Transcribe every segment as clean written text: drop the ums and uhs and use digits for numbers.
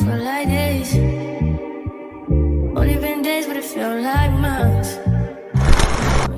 feel like days. Only been days, but it feel like months.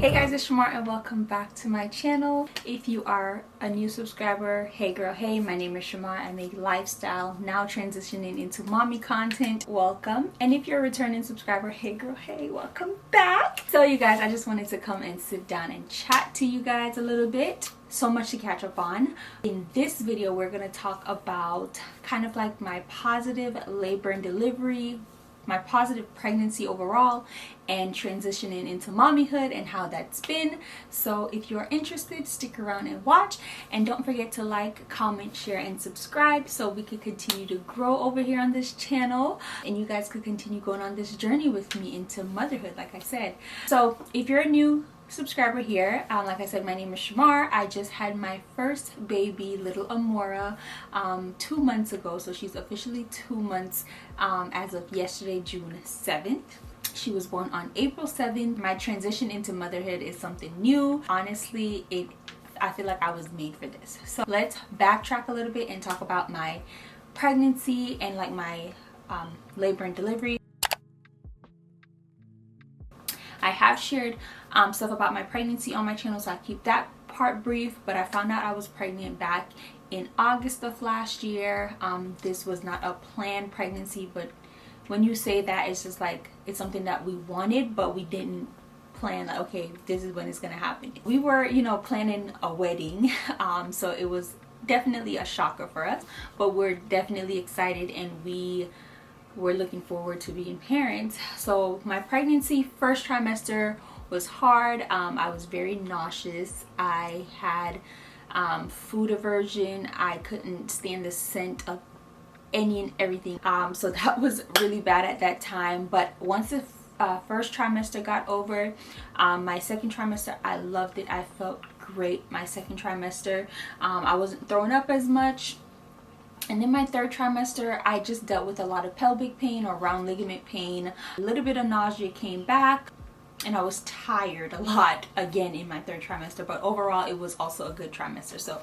Hey guys, it's Shamar and welcome back to my channel. If you are a new subscriber, hey girl, hey, my name is Shamar. I make lifestyle, now transitioning into mommy content. Welcome. And if you're a returning subscriber, hey girl, hey, welcome back. So you guys, I just wanted to come and sit down and chat to you guys a little bit. So much to catch up on. In this video, we're going to talk about kind of like my positive labor and delivery, my positive pregnancy overall, and transitioning into mommyhood and how that's been. So if you're interested, stick around and watch, and don't forget to like, comment, share, and subscribe so we could continue to grow over here on this channel and you guys could continue going on this journey with me into motherhood, like I said. So if you're a new subscriber here, like I said, my name is Shamar. I just had my first baby, little Amora, 2 months ago. So she's officially 2 months as of yesterday, June 7th. She was born on April 7th. My transition into motherhood is something new. Honestly, I feel like I was made for this. So let's backtrack a little bit and talk about my pregnancy and like my labor and delivery. I have shared stuff about my pregnancy on my channel, so I keep that part brief, but I found out I was pregnant back in August of last year. This was not a planned pregnancy, but when you say that, it's just like it's something that we wanted, but we didn't plan like, okay, this is when it's gonna happen. We were, you know, planning a wedding, so it was definitely a shocker for us, but we're definitely excited and we're looking forward to being parents. So my pregnancy first trimester was hard. I was very nauseous. I had food aversion. I couldn't stand the scent of any and everything. So that was really bad at that time. But once the first trimester got over, my second trimester, I loved it. I felt great my second trimester. I wasn't throwing up as much. And then my third trimester, I just dealt with a lot of pelvic pain or round ligament pain. A little bit of nausea came back, and I was tired a lot again in my third trimester. But overall, it was also a good trimester. So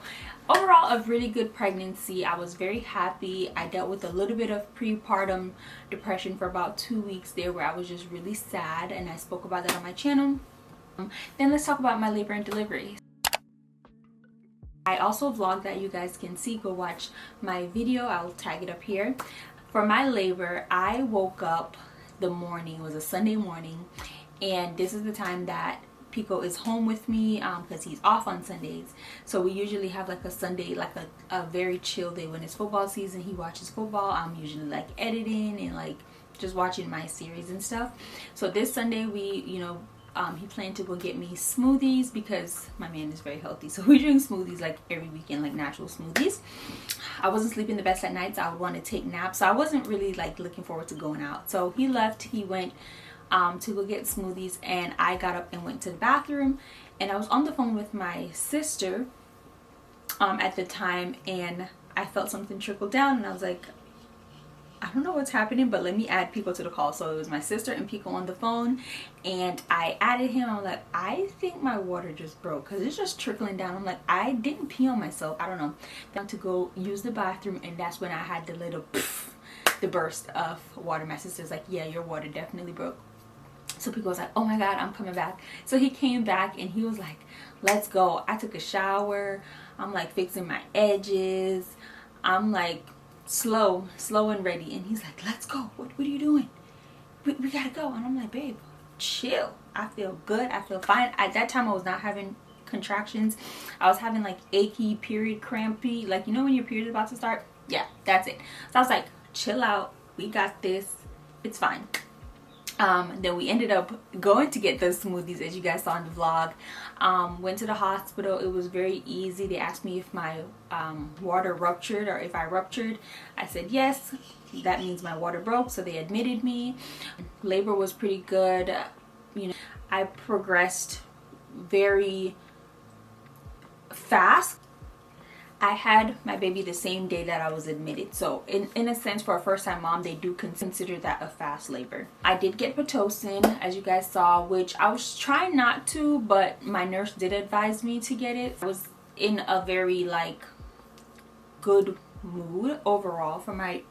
overall, a really good pregnancy. I was very happy. I dealt with a little bit of prepartum depression for about 2 weeks there, where I was just really sad, and I spoke about that on my channel. Then let's talk about my labor and delivery. I also vlog that you guys can see. Go watch my video. I'll tag it up here. For my labor, I woke up the morning, it was a Sunday morning, and this is the time that Pico is home with me because he's off on Sundays. So we usually have like a Sunday, like a very chill day. When it's football season, he watches football. I'm usually like editing and like just watching my series and stuff. So this Sunday we, you know, he planned to go get me smoothies because my man is very healthy. So we drink smoothies like every weekend, like natural smoothies. I wasn't sleeping the best at nights. I would want to take naps. So I wasn't really like looking forward to going out. So he left. He went to go get smoothies, and I got up and went to the bathroom. And I was on the phone with my sister at the time, and I felt something trickle down, and I was like, I don't know what's happening, but let me add Pico to the call. So it was my sister and Pico on the phone, and I added him. I'm like, I think my water just broke because it's just trickling down. I'm like, I didn't pee on myself. I don't know. Then to go use the bathroom, and that's when I had the little poof, the burst of water. My sister's like, yeah, your water definitely broke. So Pico was like, oh my God, I'm coming back. So he came back and he was like, let's go. I took a shower. I'm like fixing my edges. I'm like slow and ready, and he's like, let's go. What are you doing? We gotta go. And I'm like, babe, chill. I feel good. I feel fine. At that time I was not having contractions. I was having like achy, period crampy, like, you know when your period is about to start. Yeah, that's it. So I was like, chill out, we got this, it's fine. Then we ended up going to get those smoothies, as you guys saw in the vlog. Went to the hospital. It was very easy. They asked me if my water ruptured or if I ruptured. I said yes. That means my water broke, so they admitted me. Labor was pretty good. You know, I progressed very fast. I had my baby the same day that I was admitted. So in a sense, for a first-time mom, they do consider that a fast labor. I did get Pitocin, as you guys saw, which I was trying not to, but my nurse did advise me to get it. I was in a very like good mood overall for my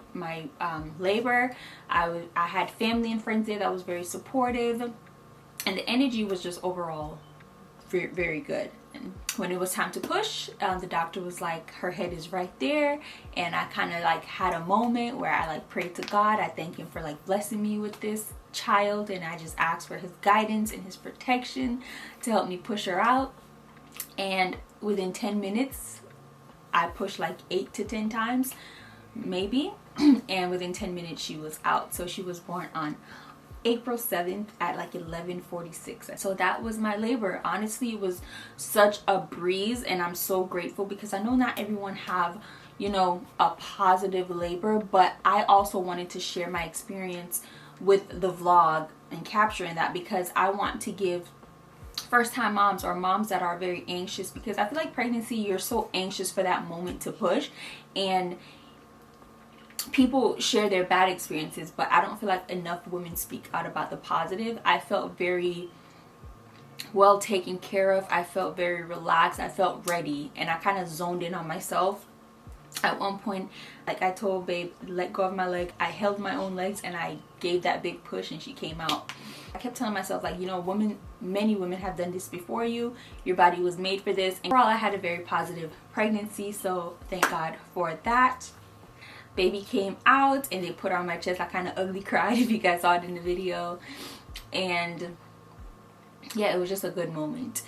labor. I had family and friends there that was very supportive, and the energy was just overall very, very good. And when it was time to push, the doctor was like, her head is right there, and I kind of like had a moment where I like prayed to God. I thank him for like blessing me with this child, and I just asked for his guidance and his protection to help me push her out. And within 10 minutes I pushed like 8 to 10 times maybe, and within 10 minutes she was out. So she was born on April 7th at like 11:46. So that was my labor. Honestly, it was such a breeze, and I'm so grateful because I know not everyone have, you know, a positive labor, but I also wanted to share my experience with the vlog and capturing that because I want to give first-time moms or moms that are very anxious, because I feel like pregnancy, you're so anxious for that moment to push, and people share their bad experiences, but I don't feel like enough women speak out about the positive. I felt very well taken care of. I felt very relaxed. I felt ready, and I kind of zoned in on myself. At one point, like I told babe, let go of my leg. I held my own legs and I gave that big push and she came out. I kept telling myself, like, you know, many women have done this before you. Your body was made for this. And overall, I had a very positive pregnancy, so thank God for that. Baby came out and they put her on my chest. I kind of ugly cried if you guys saw it in the video. And yeah, it was just a good moment.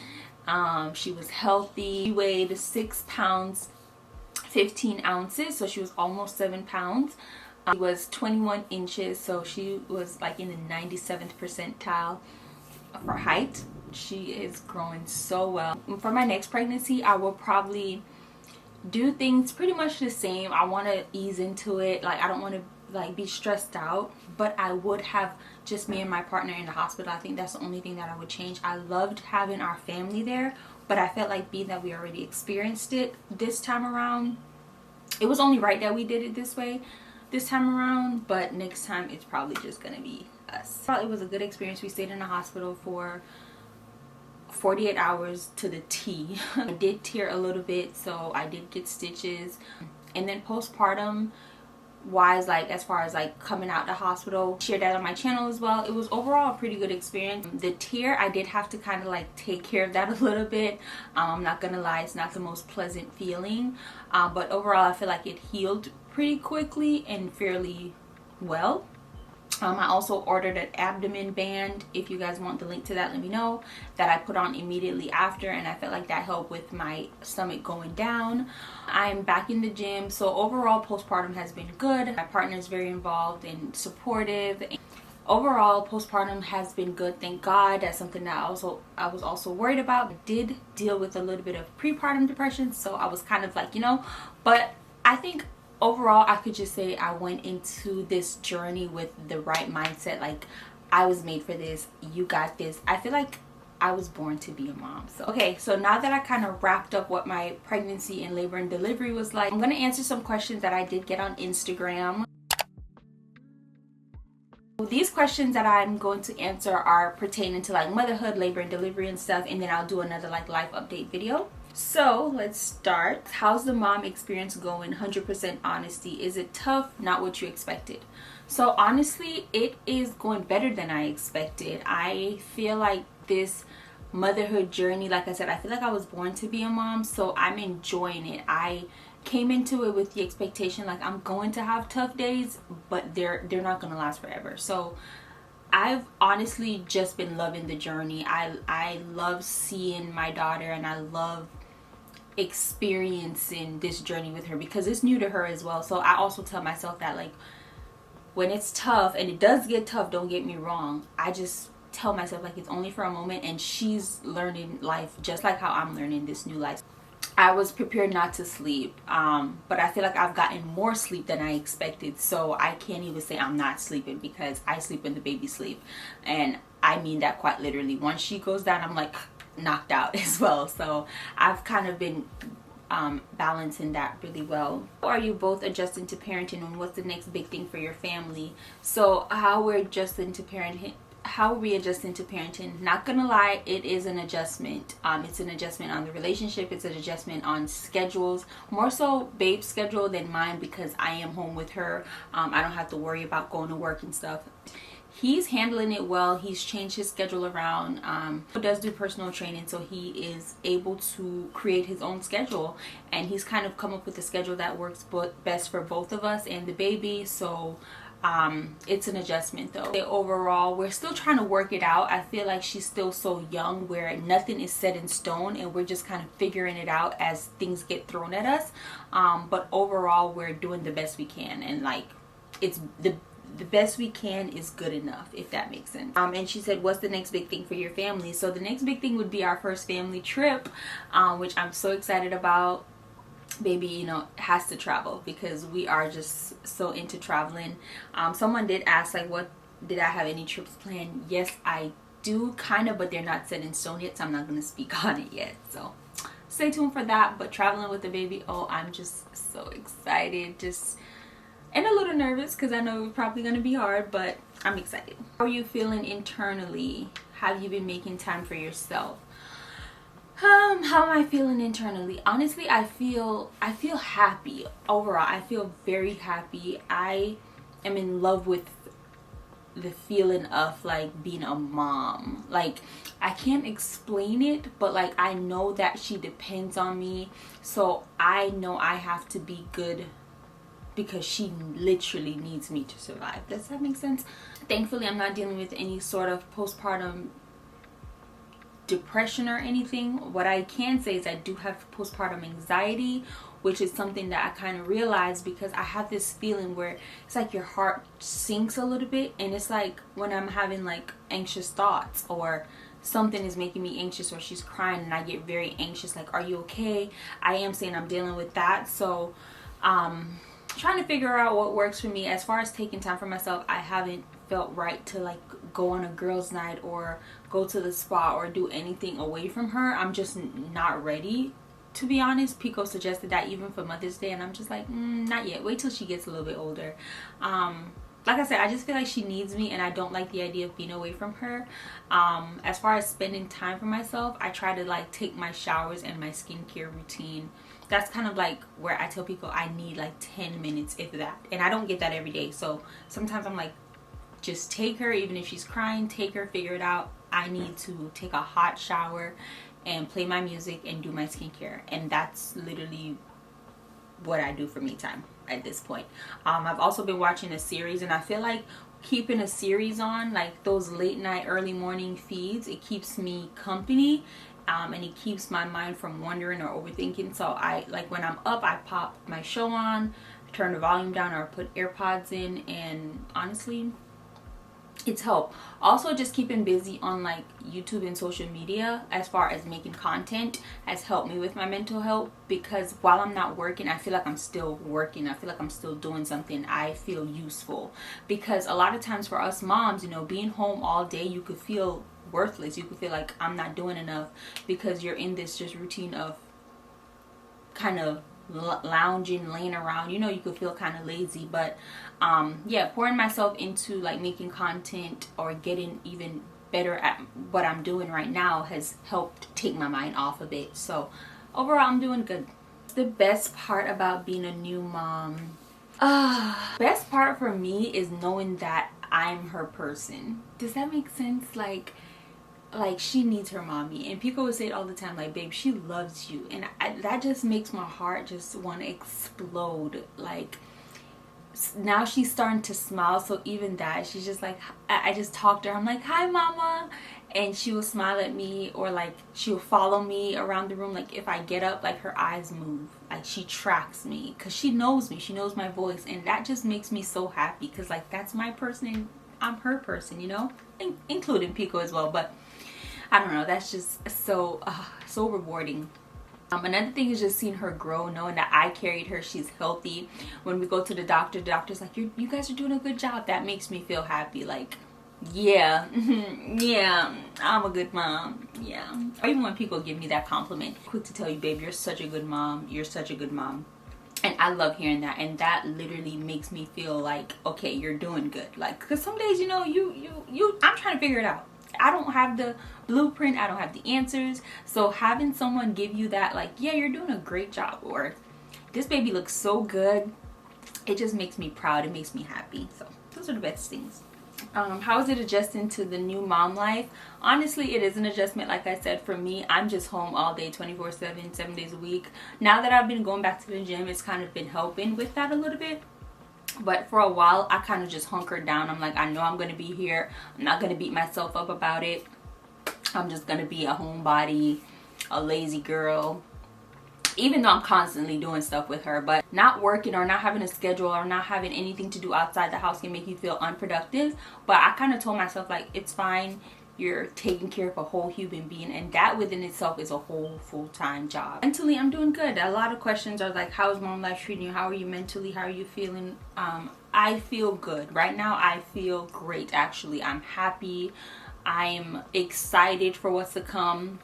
She was healthy. She weighed 6 pounds 15 ounces, so she was almost 7 pounds. She was 21 inches, so she was like in the 97th percentile for height. She is growing so well. For my next pregnancy, I will probably do things pretty much the same. I want to ease into it. Like, I don't want to like be stressed out, but I would have just me and my partner in the hospital. I think that's the only thing that I would change. I loved having our family there, but I felt like being that we already experienced it this time around, it was only right that we did it this way this time around, but next time it's probably just gonna be us. It was a good experience. We stayed in the hospital for 48 hours to the T. I did tear a little bit, so I did get stitches. And then postpartum wise, like as far as like coming out the hospital, shared that on my channel as well. It was overall a pretty good experience. The tear, I did have to kind of like take care of that a little bit. I'm not gonna lie, it's not the most pleasant feeling, but overall I feel like it healed pretty quickly and fairly well. I also ordered an abdomen band. If you guys want the link to that, let me know. That I put on immediately after, and I felt like that helped with my stomach going down. I'm back in the gym, so overall postpartum has been good. My partner is very involved and supportive. Overall postpartum has been good, thank God. That's something that I was also worried about. I did deal with a little bit of prepartum depression, so I was kind of like, you know, but I think overall I could just say I went into this journey with the right mindset. Like, I was made for this, you got this. I feel like I was born to be a mom. So okay, so now that I kind of wrapped up what my pregnancy and labor and delivery was like, I'm gonna answer some questions that I did get on Instagram. These questions that I'm going to answer are pertaining to like motherhood, labor and delivery and stuff, and then I'll do another like life update video. So let's start. How's the mom experience going? 100% honesty. Is it tough? Not what you expected. So honestly, it is going better than I expected. I feel like this motherhood journey, like I said, I feel like I was born to be a mom, so I'm enjoying it. I came into it with the expectation like I'm going to have tough days, but they're not gonna last forever. So I've honestly just been loving the journey. I love seeing my daughter, and I love experiencing this journey with her because it's new to her as well. So I also tell myself that, like, when it's tough, and it does get tough, don't get me wrong, I just tell myself like it's only for a moment, and she's learning life just like how I'm learning this new life. I was prepared not to sleep, but I feel like I've gotten more sleep than I expected, so I can't even say I'm not sleeping because I sleep when the baby sleep, and I mean that quite literally. Once she goes down, I'm like knocked out as well. So I've kind of been balancing that really well. How are you both adjusting to parenting, and what's the next big thing for your family? So how we're adjusting to parenting, how are we adjusting to parenting? Not gonna lie, it is an adjustment. It's an adjustment on the relationship. It's an adjustment on schedules, more so babe's schedule than mine, because I am home with her. I don't have to worry about going to work and stuff. He's handling it well. He's changed his schedule around. He does do personal training, so he is able to create his own schedule, and he's kind of come up with a schedule that works best for both of us and the baby. So it's an adjustment though. Overall, we're still trying to work it out. I feel like she's still so young where nothing is set in stone, and we're just kind of figuring it out as things get thrown at us. But overall, we're doing the best we can, and like it's the best we can is good enough, if that makes sense. And she said, what's the next big thing for your family? So the next big thing would be our first family trip, which I'm so excited about. Baby, you know, has to travel because we are just so into traveling. Someone did ask, like, what did I have any trips planned? Yes, I do, kind of, but they're not set in stone yet, so I'm not going to speak on it yet. So stay tuned for that. But traveling with the baby, oh, I'm just so excited. And a little nervous because I know it's probably going to be hard, but I'm excited. How are you feeling internally? Have you been making time for yourself? How am I feeling internally? Honestly, I feel happy overall. I feel very happy. I am in love with the feeling of like being a mom. Like, I can't explain it, but like I know that she depends on me, so I know I have to be good because she literally needs me to survive. Does that make sense? Thankfully, I'm not dealing with any sort of postpartum depression or anything. What I can say is I do have postpartum anxiety, which is something that I kind of realized because I have this feeling where it's like your heart sinks a little bit, and it's like when I'm having like anxious thoughts or something is making me anxious, or she's crying and I get very anxious, like, are you okay? I am saying I'm dealing with that. So trying to figure out what works for me. As far as taking time for myself, I haven't felt right to like go on a girls' night or go to the spa or do anything away from her. I'm just not ready, to be honest. Pico suggested that even for Mother's Day, and I'm just like, not yet. Wait till she gets a little bit older. Like I said, I just feel like she needs me, and I don't like the idea of being away from her. As far as spending time for myself, I try to like take my showers and my skincare routine. That's kind of like where I tell people I need like 10 minutes, if that. And I don't get that every day. So sometimes I'm like, just take her, even if she's crying, take her, figure it out. I need to take a hot shower and play my music and do my skincare. And that's literally what I do for me time at this point. I've also been watching a series, and I feel like keeping a series on, like those late night, early morning feeds, it keeps me company. And it keeps my mind from wandering or overthinking. So I like when I'm up, I pop my show on, turn the volume down, or put AirPods in, and honestly, it's helped. Also, just keeping busy on like YouTube and social media as far as making content has helped me with my mental health, because while I'm not working, I feel like I'm still working. I feel like I'm still doing something. I feel useful, because a lot of times for us moms, you know, being home all day, you could feel worthless. You could feel like I'm not doing enough because you're in this just routine of kind of lounging, laying around. You know, you could feel kind of lazy, but yeah, pouring myself into like making content or getting even better at what I'm doing right now has helped take my mind off of it. So overall, I'm doing good. The best part about being a new mom, best part for me is knowing that I'm her person. Does that make sense? Like she needs her mommy, and people would say it all the time, like, babe, she loves you, and that just makes my heart just want to explode. Like, now she's starting to smile, so even that, she's just like, I just talk to her, I'm like, hi mama, and she will smile at me, or like she'll follow me around the room. Like if I get up, like her eyes move, like she tracks me because she knows me, she knows my voice, and that just makes me so happy, because like that's my person and I'm her person, you know, including Pico as well. But I don't know, that's just so rewarding. Another thing is just seeing her grow, knowing that I carried her, she's healthy. When we go to the doctor's like, you guys are doing a good job. That makes me feel happy. Like, yeah, yeah, I'm a good mom. Yeah. Or even when people give me that compliment, quick to tell you, babe, you're such a good mom. You're such a good mom. And I love hearing that, and that literally makes me feel like, okay, you're doing good. Like, because some days, you know, I'm trying to figure it out. I don't have the blueprint, I don't have the answers. So having someone give you that, like, yeah, you're doing a great job, or this baby looks so good, it just makes me proud, it makes me happy. So those are the best things. How is it adjusting to the new mom life? Honestly, it is an adjustment. Like I said, for me, I'm just home all day, 24/7, 7 days a week. Now that I've been going back to the gym, it's kind of been helping with that a little bit. But for a while, I kind of just hunkered down. I'm like, I know I'm going to be here. I'm not going to beat myself up about it. I'm just going to be a homebody, a lazy girl. Even though I'm constantly doing stuff with her, but not working or not having a schedule or not having anything to do outside the house can make you feel unproductive. But I kind of told myself, like, it's fine. You're taking care of a whole human being, and that within itself is a whole full-time job. Mentally, I'm doing good. A lot of questions are like, how is mom life treating you? How are you mentally? How are you feeling? I feel good. Right now, I feel great, actually. I'm happy. I'm excited for what's to come.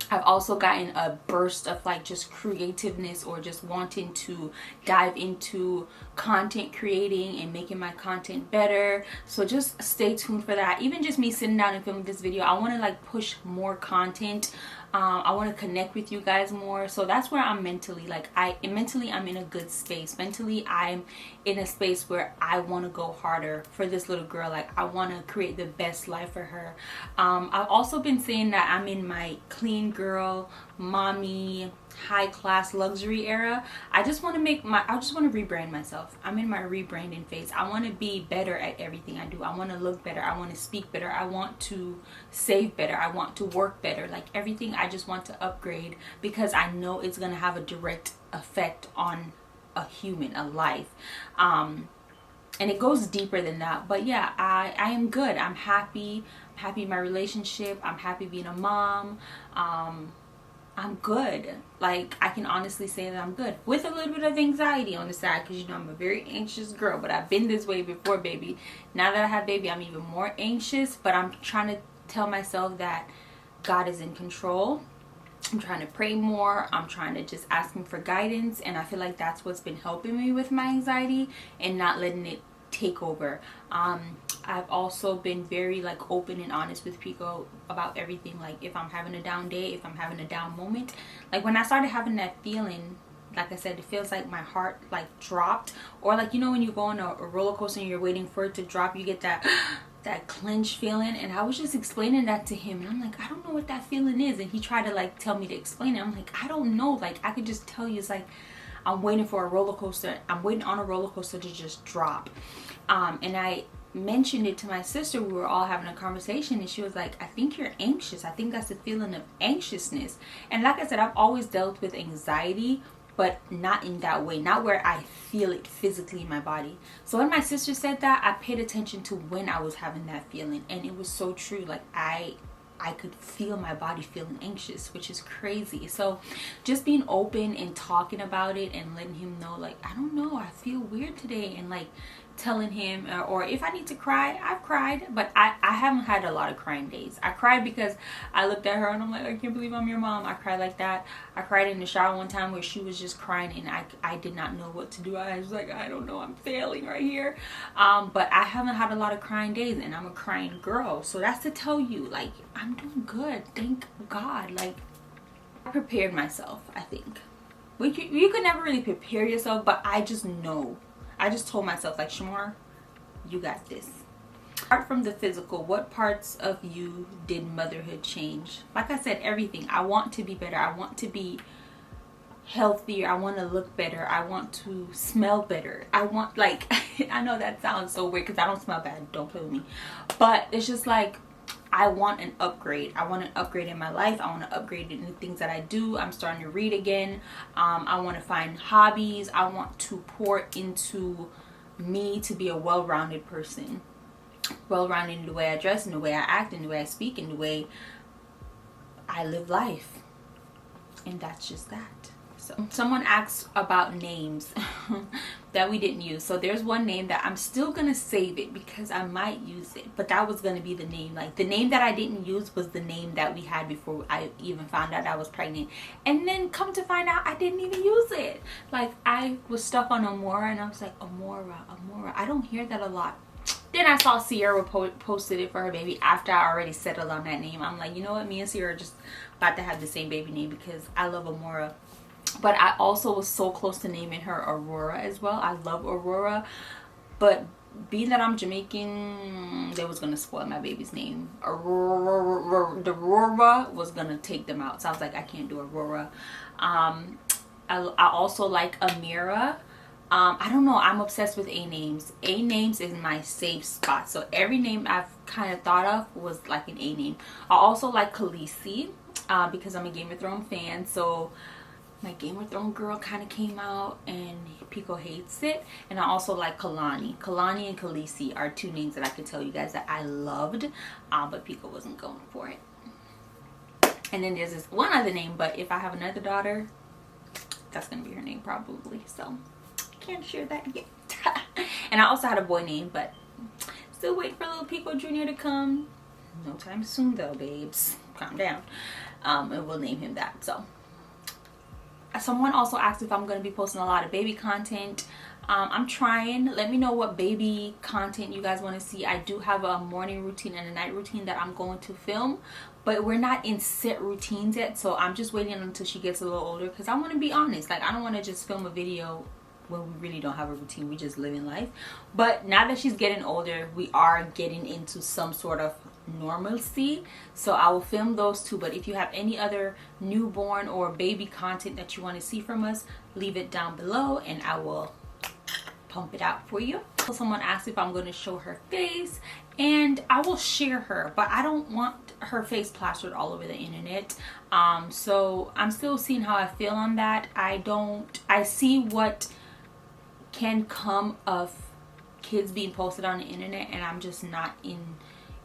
I've also gotten a burst of like just creativeness or just wanting to dive into content creating and making my content better. So just stay tuned for that. Even just me sitting down and filming this video, I want to like push more content. I want to connect with you guys more. So that's where I'm mentally. Like mentally I'm in a good space. Mentally I'm in a space where I want to go harder for this little girl. Like I want to create the best life for her. I've also been saying that I'm in my clean girl, mommy, high class luxury era. I just want to rebrand myself. I'm in my rebranding phase. I want to be better at everything I do. I want to look better. I want to speak better. I want to save better. I want to work better. Like everything, I just want to upgrade because I know it's going to have a direct effect on a human, a life. And it goes deeper than that. But yeah, I am good. I'm happy. I'm happy in my relationship. I'm happy being a mom. I'm good. Like, I can honestly say that I'm good. With a little bit of anxiety on the side, because, you know, I'm a very anxious girl. But I've been this way before, baby. Now that I have baby, I'm even more anxious. But I'm trying to tell myself that God is in control. I'm trying to pray more. I'm trying to just ask him for guidance. And I feel like that's what's been helping me with my anxiety and not letting it take over. I've also been very like open and honest with Pico about everything. Like if I'm having a down day, if I'm having a down moment, like when I started having that feeling, like I said, it feels like my heart like dropped, or like, you know, when you go on a roller coaster and you're waiting for it to drop, you get that that clench feeling. And I was just explaining that to him, and I'm like, I don't know what that feeling is. And he tried to like tell me to explain it. I'm like, I don't know. Like I could just tell you, it's like I'm waiting for a roller coaster. I'm waiting on a roller coaster to just drop. And I mentioned it to my sister. We were all having a conversation, and she was like, I think you're anxious. I think that's a feeling of anxiousness. And like I said, I've always dealt with anxiety, but not in that way, not where I feel it physically in my body. So when my sister said that, I paid attention to when I was having that feeling, and it was so true. Like I could feel my body feeling anxious, which is crazy. So just being open and talking about it and letting him know, like, I don't know, I feel weird today, and like telling him, or if I need to cry, I've cried, but I haven't had a lot of crying days. I cried because I looked at her and I'm like, I can't believe I'm your mom. I cried like that. I cried in the shower one time where she was just crying, and I did not know what to do. I was like, I don't know, I'm failing right here. But I haven't had a lot of crying days, and I'm a crying girl. So that's to tell you, like, I'm doing good, thank God. Like, I prepared myself, I think. You could never really prepare yourself, but I just know. I just told myself, like, Shamar, you got this. Apart from the physical, what parts of you did motherhood change? Like I said, everything. I want to be better. I want to be healthier. I want to look better. I want to smell better. I want, like, I know that sounds so weird because I don't smell bad. Don't play with me. But it's just like, I want an upgrade. I want an upgrade in my life. I want to upgrade in the things that I do. I'm starting to read again. I want to find hobbies. I want to pour into me to be a well-rounded person. Well-rounded in the way I dress, in the way I act, in the way I speak, in the way I live life. And that's just that. So someone asked about names. that we didn't use. So there's one name that I'm still gonna save it because I might use it, but that was gonna be the name. Like, the name that I didn't use was the name that we had before I even found out I was pregnant. And then come to find out I didn't even use it. Like, I was stuck on Amora, and I was like, Amora. I don't hear that a lot. Then I saw Sierra posted it for her baby after I already settled on that name. I'm like, you know what, me and Sierra are just about to have the same baby name because I love Amora. But I also was so close to naming her Aurora as well. I love Aurora, but being that I'm Jamaican, they was gonna spoil my baby's name. Aurora was gonna take them out, so I was like, I can't do Aurora. I also like Amira. I don't know, I'm obsessed with A names. A names is my safe spot, so every name I've kind of thought of was like an A name. I also like Khaleesi because I'm a Game of Thrones fan, so my Game of Thrones girl kind of came out and Pico hates it. And I also like Kalani. Kalani and Khaleesi are two names that I can tell you guys that I loved, but Pico wasn't going for it. And then there's this one other name, but if I have another daughter, that's gonna be her name probably, so can't share that yet. And I also had a boy name, but still waiting for little Pico Jr. to come. No time soon though, babes, calm down. And we'll name him that. So someone also asked if I'm going to be posting a lot of baby content. I'm trying. Let me know what baby content you guys want to see. I do have a morning routine and a night routine that I'm going to film, but we're not in set routines yet, so I'm just waiting until she gets a little older because I want to be honest. Like, I don't want to just film a video when we really don't have a routine. We just live in life. But now that she's getting older, we are getting into some sort of normalcy, so I will film those too. But if you have any other newborn or baby content that you want to see from us, leave it down below and I will pump it out for you. Someone asked if I'm going to show her face, and I will share her, but I don't want her face plastered all over the internet. So I'm still seeing how I feel on that. I see what can come of kids being posted on the internet, and I'm just not in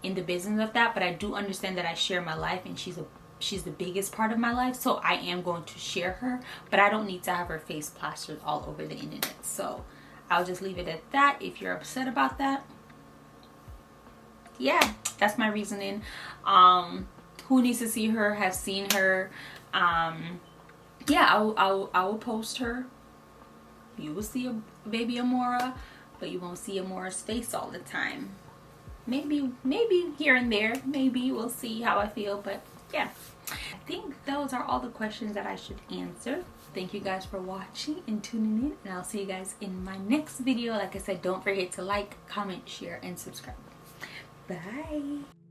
the business of that. But I do understand that I share my life, and she's the biggest part of my life, so I am going to share her, but I don't need to have her face plastered all over the internet. So I'll just leave it at that. If you're upset about that, yeah, that's my reasoning. Who needs to see her has seen her. Yeah, I will post her. You will see a baby Amora, but you won't see Amora's face all the time. Maybe here and there. Maybe we'll see how I feel. But yeah, I think those are all the questions that I should answer. Thank you guys for watching and tuning in, and I'll see you guys in my next video. Like I said, don't forget to like, comment, share, and subscribe. Bye.